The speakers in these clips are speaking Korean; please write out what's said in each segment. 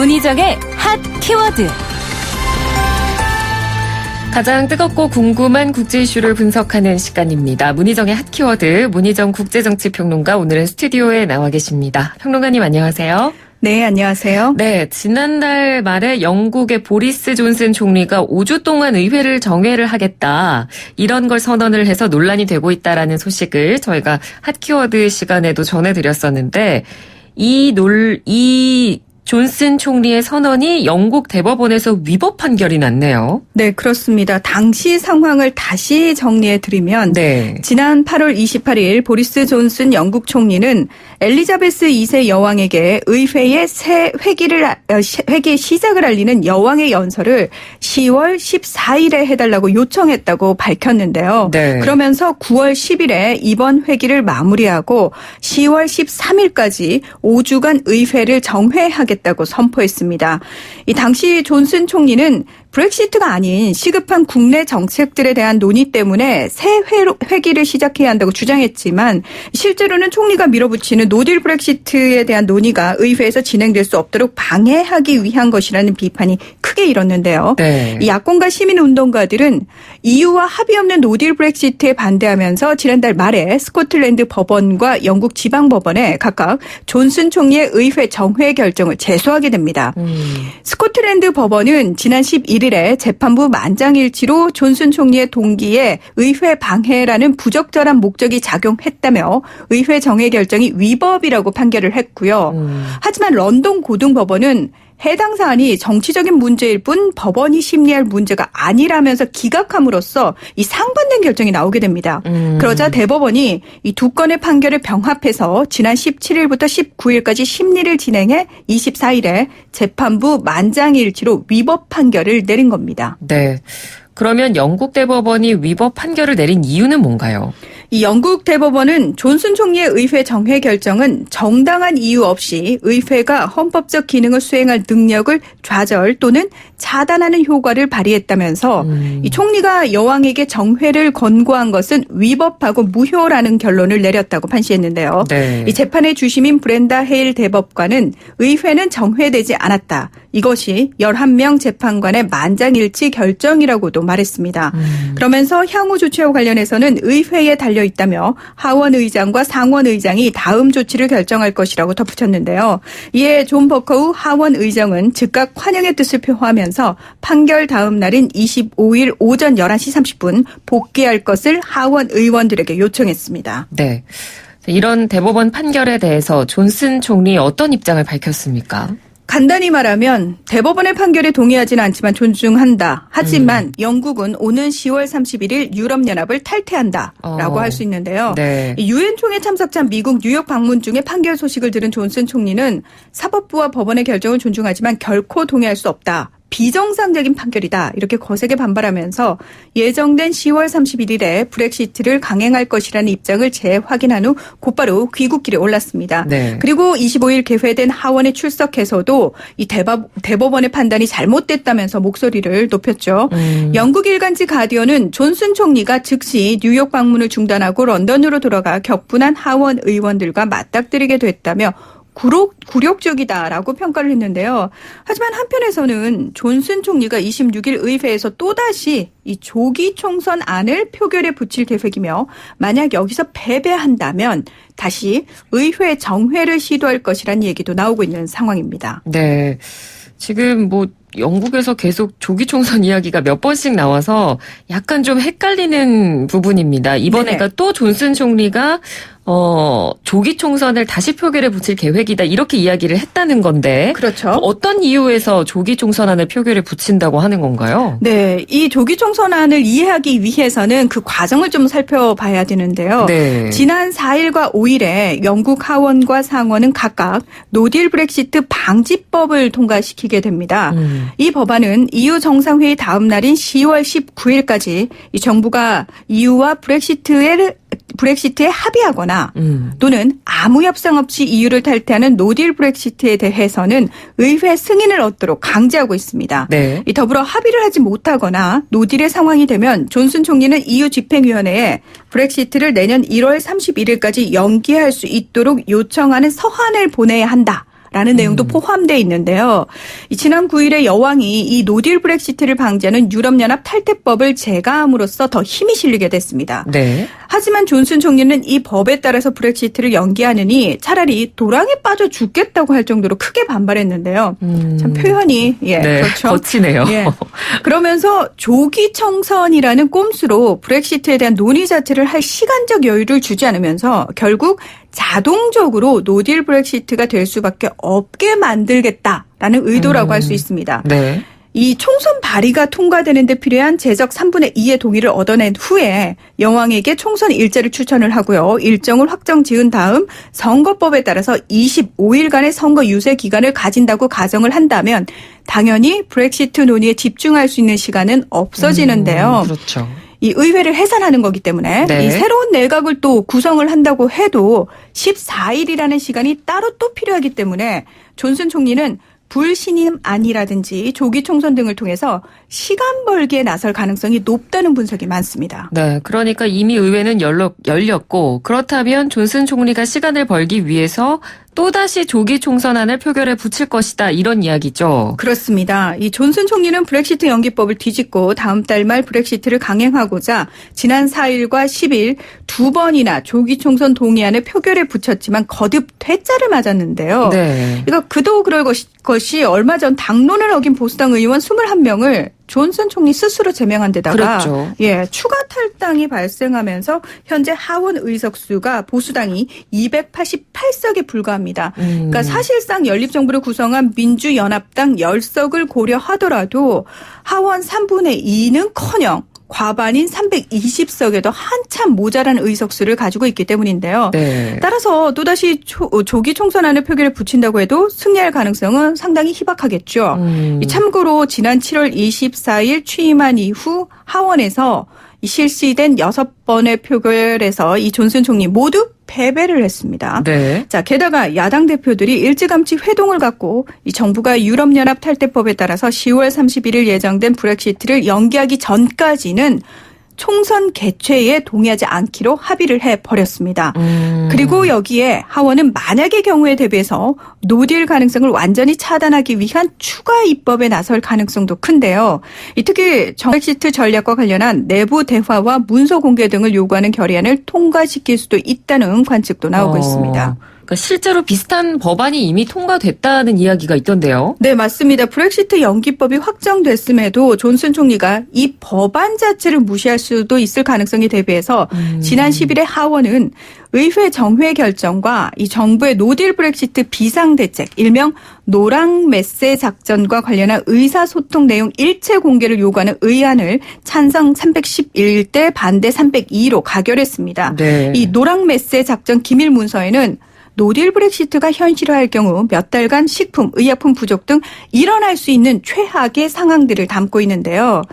문희정의 핫 키워드. 가장 뜨겁고 궁금한 국제 이슈를 분석하는 시간입니다. 문희정의 핫 키워드, 문희정 국제정치평론가 오늘은 스튜디오에 나와 계십니다. 평론가님 안녕하세요. 네, 안녕하세요. 네, 지난달 말에 영국의 보리스 존슨 총리가 5주 동안 의회를 정회를 하겠다. 이런 걸 선언을 해서 논란이 되고 있다라는 소식을 저희가 핫 키워드 시간에도 전해드렸었는데 이 존슨 총리의 선언이 영국 대법원에서 위법 판결이 났네요. 네, 그렇습니다. 당시 상황을 다시 정리해드리면 지난 8월 28일 보리스 존슨 영국 총리는 엘리자베스 2세 여왕에게 의회의 새 회기 시작을 알리는 여왕의 연설을 10월 14일에 해달라고 요청했다고 밝혔는데요. 네. 그러면서 9월 10일에 이번 회기를 마무리하고 10월 13일까지 5주간 의회를 정회하겠다고 선포했습니다. 이 당시 존슨 총리는 브렉시트가 아닌 시급한 국내 정책들에 대한 논의 때문에 새 회기를 시작해야 한다고 주장했지만 실제로는 총리가 밀어붙이는 노딜 브렉시트에 대한 논의가 의회에서 진행될 수 없도록 방해하기 위한 것이라는 비판이 크게 일었는데요. 네. 이 야권과 시민운동가들은 EU와 합의 없는 노딜 브렉시트에 반대하면서 지난달 말에 스코틀랜드 법원과 영국 지방법원에 각각 존슨 총리의 의회 정회 결정을 제소하게 됩니다. 스코틀랜드 법원은 지난 11일에 재판부 만장일치로 존슨 총리의 동기에 의회 방해라는 부적절한 목적이 작용했다며 의회 정회 결정이 위법이라고 판결을 했고요. 하지만 런던 고등법원은 해당 사안이 정치적인 문제일 뿐 법원이 심리할 문제가 아니라면서 기각함으로써 이 상반된 결정이 나오게 됩니다. 그러자 대법원이 이 두 건의 판결을 병합해서 지난 17일부터 19일까지 심리를 진행해 24일에 재판부 만장일치로 위법 판결을 내린 겁니다. 네. 그러면 영국 대법원이 위법 판결을 내린 이유는 뭔가요? 이 영국 대법원은 존슨 총리의 의회 정회 결정은 정당한 이유 없이 의회가 헌법적 기능을 수행할 능력을 좌절 또는 차단하는 효과를 발휘했다면서 이 총리가 여왕에게 정회를 권고한 것은 위법하고 무효라는 결론을 내렸다고 판시했는데요. 네. 이 재판의 주심인 브렌다 헤일 대법관은 의회는 정회되지 않았다. 이것이 11명 재판관의 만장일치 결정이라고도 말했습니다. 그러면서 향후 조치와 관련해서는 의회에 달려있다며 하원 의장과 상원 의장이 다음 조치를 결정할 것이라고 덧붙였는데요. 이에 존 버커우 하원 의장은 즉각 환영의 뜻을 표하면서 판결 다음 날인 25일 오전 11시 30분 복귀할 것을 하원 의원들에게 요청했습니다. 네. 이런 대법원 판결에 대해서 존슨 총리 어떤 입장을 밝혔습니까? 간단히 말하면 대법원의 판결에 동의하지는 않지만 존중한다. 하지만 영국은 오는 10월 31일 유럽연합을 탈퇴한다라고 할 수 있는데요. 네. 유엔 총회 참석자 미국 뉴욕 방문 중에 판결 소식을 들은 존슨 총리는 사법부와 법원의 결정을 존중하지만 결코 동의할 수 없다. 비정상적인 판결이다. 이렇게 거세게 반발하면서 예정된 10월 31일에 브렉시트를 강행할 것이라는 입장을 재확인한 후 곧바로 귀국길에 올랐습니다. 네. 그리고 25일 개회된 하원에 출석해서도 이 대법원의 판단이 잘못됐다면서 목소리를 높였죠. 영국 일간지 가디언은 존슨 총리가 즉시 뉴욕 방문을 중단하고 런던으로 돌아가 격분한 하원 의원들과 맞닥뜨리게 됐다며 굴욕적이다라고 평가를 했는데요. 하지만 한편에서는 존슨 총리가 26일 의회에서 또다시 이 조기 총선 안을 표결에 붙일 계획이며 만약 여기서 패배한다면 다시 의회 정회를 시도할 것이라는 얘기도 나오고 있는 상황입니다. 네. 지금 영국에서 계속 조기 총선 이야기가 몇 번씩 나와서 약간 좀 헷갈리는 부분입니다. 이번에가 또 존슨 총리가 조기 총선을 다시 표결에 붙일 계획이다 이렇게 이야기를 했다는 건데 그렇죠. 어떤 이유에서 조기 총선안을 표결에 붙인다고 하는 건가요? 네, 이 조기 총선안을 이해하기 위해서는 그 과정을 좀 살펴봐야 되는데요. 네. 지난 4일과 5일에 영국 하원과 상원은 각각 노딜 브렉시트 방지법을 통과시키게 됩니다. 이 법안은 EU 정상회의 다음 날인 10월 19일까지 이 정부가 EU와 브렉시트에 합의하거나 또는 아무 협상 없이 EU를 탈퇴하는 노딜 브렉시트에 대해서는 의회 승인을 얻도록 강제하고 있습니다. 네. 더불어 합의를 하지 못하거나 노딜의 상황이 되면 존슨 총리는 EU 집행위원회에 브렉시트를 내년 1월 31일까지 연기할 수 있도록 요청하는 서한을 보내야 한다. 라는 내용도 포함되어 있는데요. 지난 9일에 여왕이 이 노딜 브렉시트를 방지하는 유럽연합 탈퇴법을 제거함으로써 더 힘이 실리게 됐습니다. 네. 하지만 존슨 총리는 이 법에 따라서 브렉시트를 연기하느니 차라리 도랑에 빠져 죽겠다고 할 정도로 크게 반발했는데요. 참 표현이 네, 그렇죠. 거치네요. 예. 그러면서 조기 총선이라는 꼼수로 브렉시트에 대한 논의 자체를 할 시간적 여유를 주지 않으면서 결국 자동적으로 노딜 브렉시트가 될 수밖에 없게 만들겠다라는 의도라고 할 수 있습니다. 네. 이 총선 발의가 통과되는 데 필요한 제적 3분의 2의 동의를 얻어낸 후에 여왕에게 총선 일자를 추천을 하고요. 일정을 확정 지은 다음 선거법에 따라서 25일간의 선거 유세 기간을 가진다고 가정을 한다면 당연히 브렉시트 논의에 집중할 수 있는 시간은 없어지는데요. 그렇죠. 이 의회를 해산하는 거기 때문에 네. 이 새로운 내각을 또 구성을 한다고 해도 14일이라는 시간이 따로 또 필요하기 때문에 존슨 총리는 불신임안이라든지 조기 총선 등을 통해서 시간 벌기에 나설 가능성이 높다는 분석이 많습니다. 네, 그러니까 이미 의회는 열렸고 그렇다면 존슨 총리가 시간을 벌기 위해서 또다시 조기 총선안을 표결에 붙일 것이다 이런 이야기죠. 그렇습니다. 이 존슨 총리는 브렉시트 연기법을 뒤집고 다음 달 말 브렉시트를 강행하고자 지난 4일과 10일 두 번이나 조기 총선 동의안을 표결에 붙였지만 거듭 퇴짜를 맞았는데요. 네. 이거 그도 그럴 것이 얼마 전 당론을 어긴 보수당 의원 21명을 존슨 총리 스스로 제명한 데다가 그렇죠. 추가 탈당이 발생하면서 현재 하원 의석수가 보수당이 288석에 불과합니다. 그러니까 사실상 연립정부를 구성한 민주연합당 10석을 고려하더라도 하원 3분의 2는커녕 과반인 320석에도 한참 모자란 의석수를 가지고 있기 때문인데요. 네. 따라서 또다시 조기 총선안을 표결에 붙인다고 해도 승리할 가능성은 상당히 희박하겠죠. 참고로 지난 7월 24일 취임한 이후 하원에서 실시된 6번의 표결에서 이 존슨 총리 모두 패배를 했습니다. 네. 자, 게다가 야당 대표들이 일찌감치 회동을 갖고 이 정부가 유럽연합 탈퇴법에 따라서 10월 31일 예정된 브렉시트를 연기하기 전까지는 총선 개최에 동의하지 않기로 합의를 해버렸습니다. 그리고 여기에 하원은 만약의 경우에 대비해서 노딜 가능성을 완전히 차단하기 위한 추가 입법에 나설 가능성도 큰데요. 특히 브렉시트 전략과 관련한 내부 대화와 문서 공개 등을 요구하는 결의안을 통과시킬 수도 있다는 관측도 나오고 있습니다. 그러니까 실제로 비슷한 법안이 이미 통과됐다는 이야기가 있던데요. 네, 맞습니다. 브렉시트 연기법이 확정됐음에도 존슨 총리가 이 법안 자체를 무시할 수도 있을 가능성에 대비해서 지난 10일에 하원은 의회 정회 결정과 이 정부의 노딜 브렉시트 비상대책, 일명 노랑메세 작전과 관련한 의사소통 내용 일체 공개를 요구하는 의안을 찬성 311대 반대 302로 가결했습니다. 네. 이 노랑메세 작전 기밀 문서에는 노딜 브렉시트가 현실화할 경우 몇 달간 식품, 의약품 부족 등 일어날 수 있는 최악의 상황들을 담고 있는데요.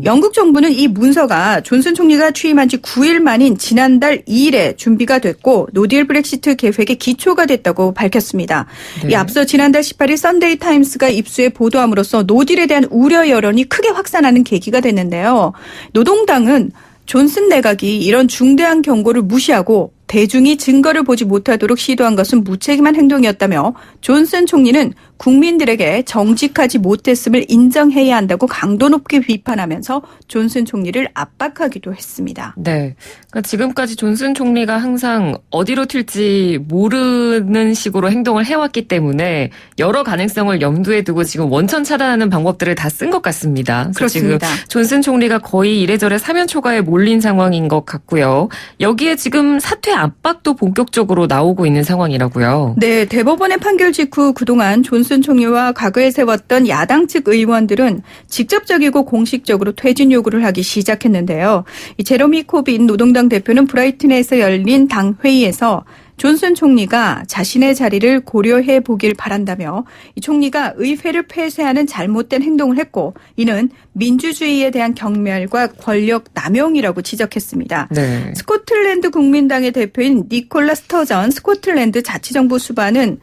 영국 정부는 이 문서가 존슨 총리가 취임한 지 9일 만인 지난달 2일에 준비가 됐고 노딜 브렉시트 계획의 기초가 됐다고 밝혔습니다. 네. 이 앞서 지난달 18일 선데이 타임스가 입수해 보도함으로써 노딜에 대한 우려 여론이 크게 확산하는 계기가 됐는데요. 노동당은 존슨 내각이 이런 중대한 경고를 무시하고 대중이 증거를 보지 못하도록 시도한 것은 무책임한 행동이었다며 존슨 총리는 국민들에게 정직하지 못했음을 인정해야 한다고 강도 높게 비판하면서 존슨 총리를 압박하기도 했습니다. 네. 그러니까 지금까지 존슨 총리가 항상 어디로 튈지 모르는 식으로 행동을 해왔기 때문에 여러 가능성을 염두에 두고 지금 원천 차단하는 방법들을 다 쓴 것 같습니다. 그렇습니다. 지금 존슨 총리가 거의 이래저래 사면 초과에 몰린 상황인 것 같고요. 여기에 지금 사퇴 압박도 본격적으로 나오고 있는 상황이라고요. 네, 대법원의 판결 직후 그동안 존슨 총리와 과거에 세웠던 야당 측 의원들은 직접적이고 공식적으로 퇴진 요구를 하기 시작했는데요. 이 제로미 코빈 노동당 대표는 브라이튼에서 열린 당 회의에서 존슨 총리가 자신의 자리를 고려해 보길 바란다며 이 총리가 의회를 폐쇄하는 잘못된 행동을 했고 이는 민주주의에 대한 경멸과 권력 남용이라고 지적했습니다. 네. 스코틀랜드 국민당의 대표인 니콜라 스터전 스코틀랜드 자치정부 수반은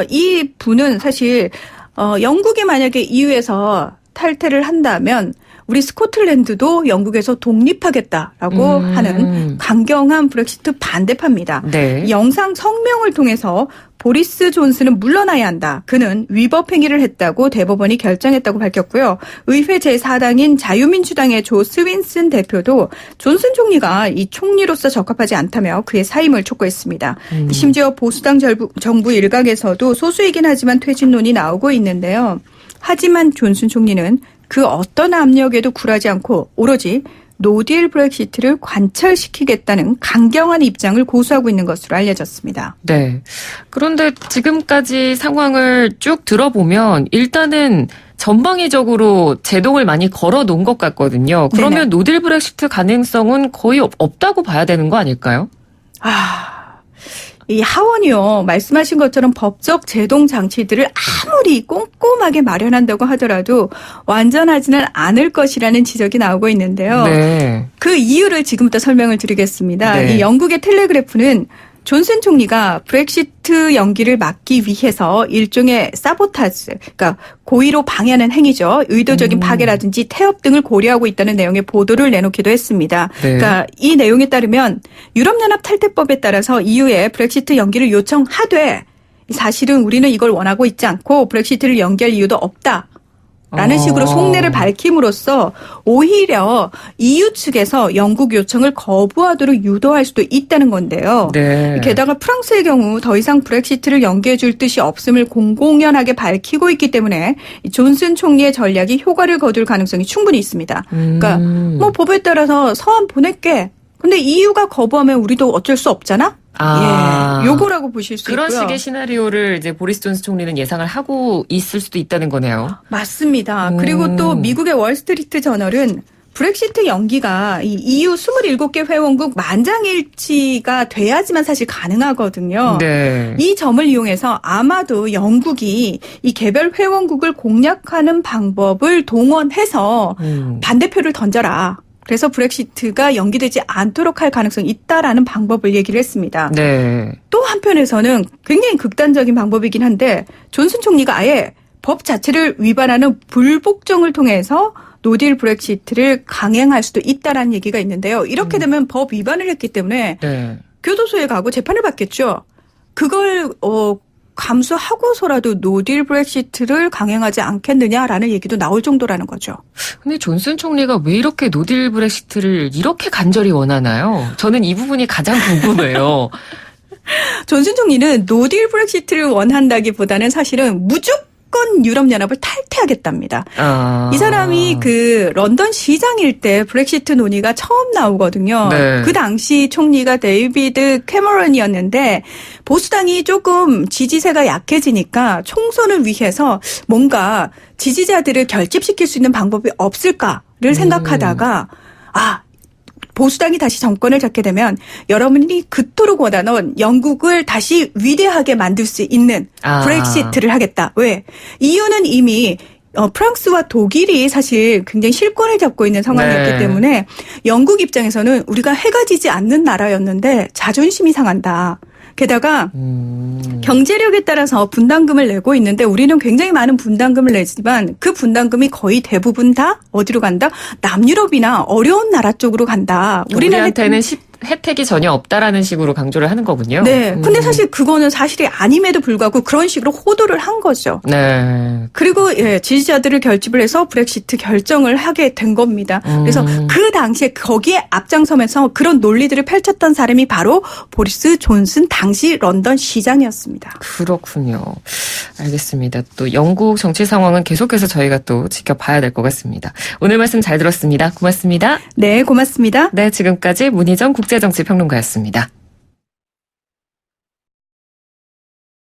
이 분은 사실 영국이 만약에 EU에서 탈퇴를 한다면 우리 스코틀랜드도 영국에서 독립하겠다라고 하는 강경한 브렉시트 반대파입니다. 네. 영상 성명을 통해서 보리스 존슨은 물러나야 한다. 그는 위법 행위를 했다고 대법원이 결정했다고 밝혔고요. 의회 제4당인 자유민주당의 조 스윈슨 대표도 존슨 총리가 이 총리로서 적합하지 않다며 그의 사임을 촉구했습니다. 심지어 보수당 정부 일각에서도 소수이긴 하지만 퇴진론이 나오고 있는데요. 하지만 존슨 총리는 그 어떤 압력에도 굴하지 않고 오로지 노딜 브렉시트를 관철시키겠다는 강경한 입장을 고수하고 있는 것으로 알려졌습니다. 네. 그런데 지금까지 상황을 쭉 들어보면 일단은 전방위적으로 제동을 많이 걸어놓은 것 같거든요. 그러면 네네. 노딜 브렉시트 가능성은 거의 없다고 봐야 되는 거 아닐까요? 이 하원이요. 말씀하신 것처럼 법적 제동 장치들을 아무리 꼼꼼하게 마련한다고 하더라도 완전하지는 않을 것이라는 지적이 나오고 있는데요. 네. 그 이유를 지금부터 설명을 드리겠습니다. 네. 이 영국의 텔레그래프는 존슨 총리가 브렉시트 연기를 막기 위해서 일종의 사보타즈, 그러니까 고의로 방해하는 행위죠. 의도적인 파괴라든지 태업 등을 고려하고 있다는 내용의 보도를 내놓기도 했습니다. 네. 그러니까 이 내용에 따르면 유럽연합 탈퇴법에 따라서 EU에 브렉시트 연기를 요청하되 사실은 우리는 이걸 원하고 있지 않고 브렉시트를 연기할 이유도 없다. 라는 식으로 속내를 밝힘으로써 오히려 EU 측에서 영국 요청을 거부하도록 유도할 수도 있다는 건데요. 네. 게다가 프랑스의 경우 더 이상 브렉시트를 연기해 줄 뜻이 없음을 공공연하게 밝히고 있기 때문에 존슨 총리의 전략이 효과를 거둘 가능성이 충분히 있습니다. 그러니까 뭐 법에 따라서 서한 보낼게. 근데 EU가 거부하면 우리도 어쩔 수 없잖아? 요거라고 보실 수 그런 있고요. 식의 시나리오를 이제 보리스 존슨 총리는 예상을 하고 있을 수도 있다는 거네요. 맞습니다. 그리고 또 미국의 월스트리트 저널은 브렉시트 연기가 이 EU 27개 회원국 만장일치가 돼야지만 사실 가능하거든요. 네. 이 점을 이용해서 아마도 영국이 이 개별 회원국을 공략하는 방법을 동원해서 반대표를 던져라. 그래서 브렉시트가 연기되지 않도록 할 가능성이 있다라는 방법을 얘기를 했습니다. 네. 또 한편에서는 굉장히 극단적인 방법이긴 한데 존슨 총리가 아예 법 자체를 위반하는 불복종을 통해서 노딜 브렉시트를 강행할 수도 있다라는 얘기가 있는데요. 이렇게 되면 법 위반을 했기 때문에 네. 교도소에 가고 재판을 받겠죠. 그걸 감수하고서라도 노딜 브렉시트를 강행하지 않겠느냐라는 얘기도 나올 정도라는 거죠. 근데 존슨 총리가 왜 이렇게 노딜 브렉시트를 이렇게 간절히 원하나요? 저는 이 부분이 가장 궁금해요. 존슨 총리는 노딜 브렉시트를 원한다기보다는 사실은 무조건 유럽연합을 탈퇴하겠답니다. 이 사람이 그 런던 시장일 때 브렉시트 논의가 처음 나오거든요. 네. 그 당시 총리가 데이비드 캐머런이었는데 보수당이 조금 지지세가 약해지니까 총선을 위해서 뭔가 지지자들을 결집시킬 수 있는 방법이 없을까를 생각하다가 보수당이 다시 정권을 잡게 되면 여러분이 그토록 원하는 영국을 다시 위대하게 만들 수 있는 브렉시트를 하겠다. 왜? 이유는 이미 프랑스와 독일이 사실 굉장히 실권을 잡고 있는 상황이었기 때문에 영국 입장에서는 우리가 해가 지지 않는 나라였는데 자존심이 상한다. 게다가 경제력에 따라서 분담금을 내고 있는데 우리는 굉장히 많은 분담금을 내지만 그 분담금이 거의 대부분 다 어디로 간다? 남유럽이나 어려운 나라 쪽으로 간다. 우리한테는 혜택이 전혀 없다라는 식으로 강조를 하는 거군요. 네. 근데 사실 그거는 사실이 아님에도 불구하고 그런 식으로 호도를 한 거죠. 네. 그리고 지지자들을 결집을 해서 브렉시트 결정을 하게 된 겁니다. 그래서 그 당시에 거기에 앞장서면서 그런 논리들을 펼쳤던 사람이 바로 보리스 존슨 당시 런던 시장이었습니다. 그렇군요. 알겠습니다. 또 영국 정치 상황은 계속해서 저희가 또 지켜봐야 될 것 같습니다. 오늘 말씀 잘 들었습니다. 고맙습니다. 네, 고맙습니다. 네, 지금까지 문희정 국제정치평론가였습니다.